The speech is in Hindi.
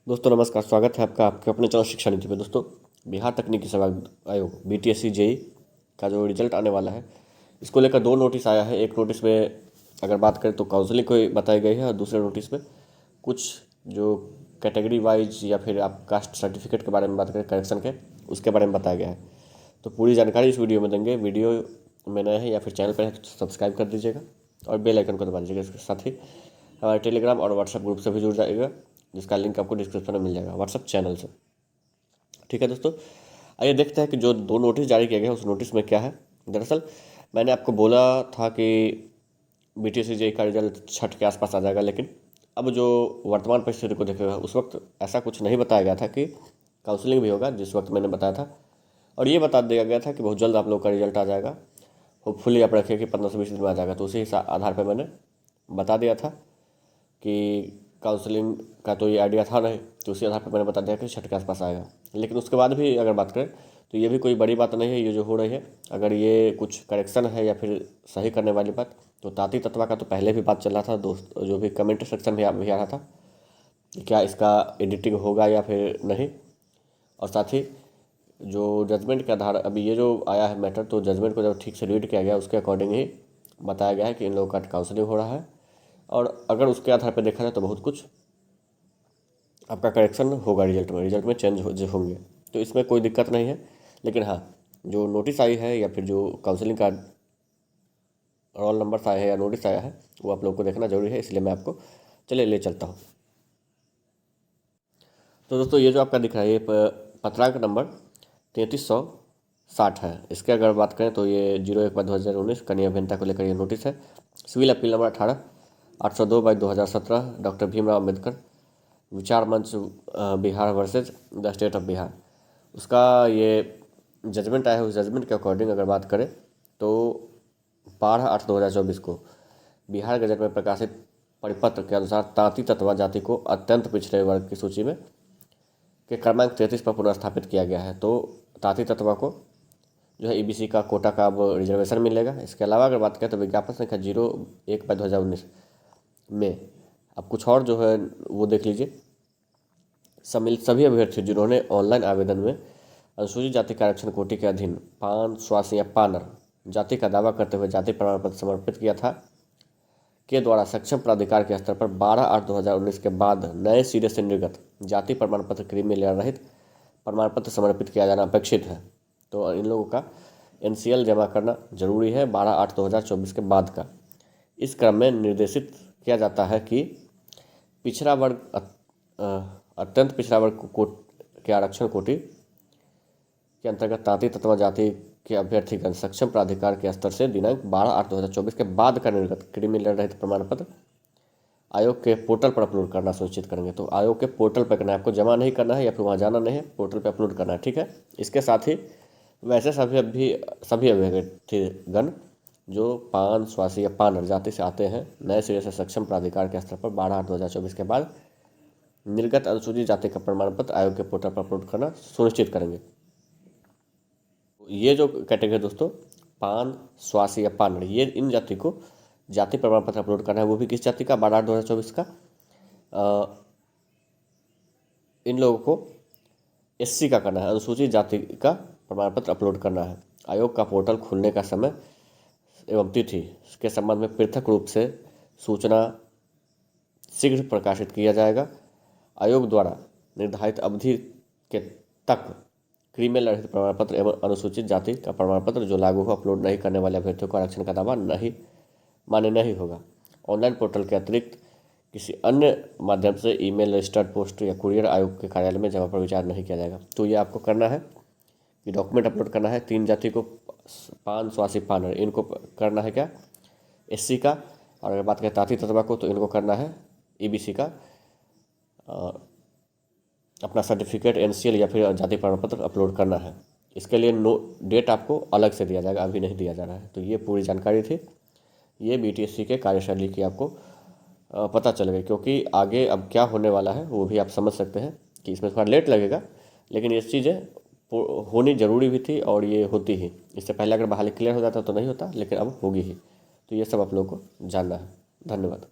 दोस्तों नमस्कार, स्वागत है आपका आपके अपने चैनल शिक्षा नीति में। दोस्तों, बिहार तकनीकी सेवा आयोग बीटीएससी जेई का जो रिजल्ट आने वाला है, इसको लेकर दो नोटिस आया है। एक नोटिस में अगर बात करें तो काउंसलिंग को बताई गई है, और दूसरे नोटिस में कुछ जो कैटेगरी वाइज या फिर आप कास्ट सर्टिफिकेट के बारे में बात करें, करेक्शन के, उसके बारे में बताया गया है। तो पूरी जानकारी इस वीडियो में देंगे। वीडियो में नए हैं या फिर चैनल पर है तो सब्सक्राइब कर दीजिएगा और बेल आइकन को दबा दीजिएगा। इसके साथ ही हमारे टेलीग्राम और व्हाट्सएप ग्रुप से भी जुड़ जाएगा, जिसका लिंक आपको डिस्क्रिप्शन में मिल जाएगा, व्हाट्सएप चैनल से। ठीक है दोस्तों, आइए देखते हैं कि जो दो नोटिस जारी किया गया उस नोटिस में क्या है। दरअसल मैंने आपको बोला था कि बीटीएससी जेईई का रिजल्ट छठ के आसपास आ जाएगा, लेकिन अब जो वर्तमान परिस्थिति को देखे हुए उस वक्त ऐसा कुछ नहीं बताया गया था कि काउंसलिंग भी होगा, जिस वक्त मैंने बताया था। और ये बता दिया गया था कि बहुत जल्द आप लोग का रिजल्ट आ जाएगा, होपफुली आप रखिए कि 15 से 20 दिन में आ जाएगा। तो उसी आधार पर मैंने बता दिया था कि काउंसलिंग का तो ये आइडिया था नहीं, तो उसी आधार पर मैंने बता दिया कि छठ के आसपास आएगा। लेकिन उसके बाद भी अगर बात करें तो ये भी कोई बड़ी बात नहीं है। ये जो हो रही है, अगर ये कुछ करेक्शन है या फिर सही करने वाली बात, तो ताती तत्वा का तो पहले भी बात चल रहा था दोस्त, जो भी कमेंट सेक्शन भी आ रहा था कि क्या इसका एडिटिंग होगा या फिर नहीं। और साथ ही जो जजमेंट के आधार अभी ये जो आया है मैटर, तो जजमेंट को जब ठीक से रीड किया गया उसके अकॉर्डिंग ही बताया गया है कि इन लोगों का काउंसलिंग हो रहा है। और अगर उसके आधार पर देखा जाए तो बहुत कुछ आपका करेक्शन होगा, रिजल्ट में चेंज होंगे, तो इसमें कोई दिक्कत नहीं है। लेकिन हाँ, जो नोटिस आई है या फिर जो काउंसलिंग का रोल नंबर आया है या नोटिस आया है, वो आप लोग को देखना जरूरी है, इसलिए मैं आपको चलिए ले चलता हूँ। तो दोस्तों, ये जो आपका दिख रहा है, ये पत्रांक नंबर 3360 है। इसके अगर बात करें तो ये 01/2019 कनीय अभियंता को लेकर ये नोटिस है। Civil appeal number 18/802/2017 doctor Bhimrao Ambedkar विचार मंच Bihar versus the state of Bihar, उसका ये जजमेंट आया है। उस जजमेंट के अकॉर्डिंग अगर बात करें तो 12/8/2024 को बिहार गजट में प्रकाशित परिपत्र के अनुसार तांती तत्वा जाति को अत्यंत पिछड़े वर्ग की सूची में के क्रमांक 33 पर पुनर्स्थापित किया गया है। तो तांती तत्वा को जो है ईबीसी का कोटा का अब रिजर्वेशन मिलेगा। इसके अलावा अगर बात करें तो विज्ञापन संख्या 01/2019 में अब कुछ और जो है वो देख लीजिए। सम्मिलित सभी अभ्यर्थी जिन्होंने ऑनलाइन आवेदन में अनुसूचित जाति के आरक्षण कोटि के अधीन पान, स्वासी या पानर जाति का दावा करते हुए जाति प्रमाण पत्र समर्पित किया था, के द्वारा सक्षम प्राधिकार के स्तर पर 12/8/2019 के बाद नए सिरे से निर्गत जाति प्रमाण पत्र क्रीमी लेयर रहित प्रमाण पत्र समर्पित किया जाना अपेक्षित है। तो इन लोगों का एनसीएल जमा करना जरूरी है 12/8/2024 के बाद का। इस क्रम में निर्देशित किया जाता है कि पिछड़ा वर्ग अत्यंत पिछड़ा वर्ग के आरक्षण कोटि के अंतर्गत तांती तत्वा जाति के अभ्यर्थीगण सक्षम प्राधिकार के स्तर से दिनांक 12/8/2024 के बाद का निर्गत क्रीमी लेयर रहित प्रमाण पत्र आयोग के पोर्टल पर अपलोड करना सुनिश्चित करेंगे। तो आयोग के पोर्टल पर करना है, आपको जमा नहीं करना है या फिर वहाँ जाना नहीं है, पोर्टल पर अपलोड करना है। ठीक है। इसके साथ ही वैसे सभी अभ्यर्थीगण जो पान, स्वासी या पानर जाति से आते हैं, नए सिरे से सक्षम प्राधिकार के स्तर पर 12/8/2024 के बाद निर्गत अनुसूचित जाति का प्रमाण पत्र आयोग के पोर्टल पर अपलोड करना सुनिश्चित करेंगे। ये जो कैटेगरी दोस्तों पान, स्वासी या पानर, ये इन जाति को जाति प्रमाण पत्र अपलोड करना है। वो भी किस जाति का? 12/8/2024 का। इन लोगों को एससी का करना है, अनुसूचित जाति का प्रमाण पत्र अपलोड करना है। आयोग का पोर्टल खुलने का समय एवं तिथि के संबंध में पृथक रूप से सूचना शीघ्र प्रकाशित किया जाएगा। आयोग द्वारा निर्धारित अवधि के तक क्रीमी लेयर रहित प्रमाण पत्र एवं अनुसूचित जाति का प्रमाण पत्र जो लागू हो अपलोड नहीं करने वाले अभ्यर्थियों को आरक्षण का दावा मान्य नहीं होगा। ऑनलाइन पोर्टल के अतिरिक्त किसी अन्य माध्यम से ईमेल, रजिस्टर्ड पोस्ट या कुरियर आयोग के कार्यालय में जमा पर विचार नहीं किया जाएगा। तो ये आपको करना है कि डॉक्यूमेंट अपलोड करना है। 3 जाति को पान, स्वासी, पानर, इनको करना है क्या? एससी का। और अगर बात करें तांती तत्वा को तो इनको करना है ईबीसी का अपना सर्टिफिकेट, एनसीएल या फिर जाति प्रमाण पत्र अपलोड करना है। इसके लिए डेट आपको अलग से दिया जाएगा, अभी नहीं दिया जा रहा है। तो ये पूरी जानकारी थी। ये बीटीएससी के कार्यशैली की आपको पता चल गई, क्योंकि आगे अब क्या होने वाला है वो भी आप समझ सकते हैं कि इसमें थोड़ा लेट लगेगा, लेकिन ये चीज़ें होनी ज़रूरी भी थी और ये होती ही। इससे पहले अगर बहाली क्लियर हो जाता तो नहीं होता, लेकिन अब होगी ही। तो ये सब आप लोगों को जानना है। धन्यवाद।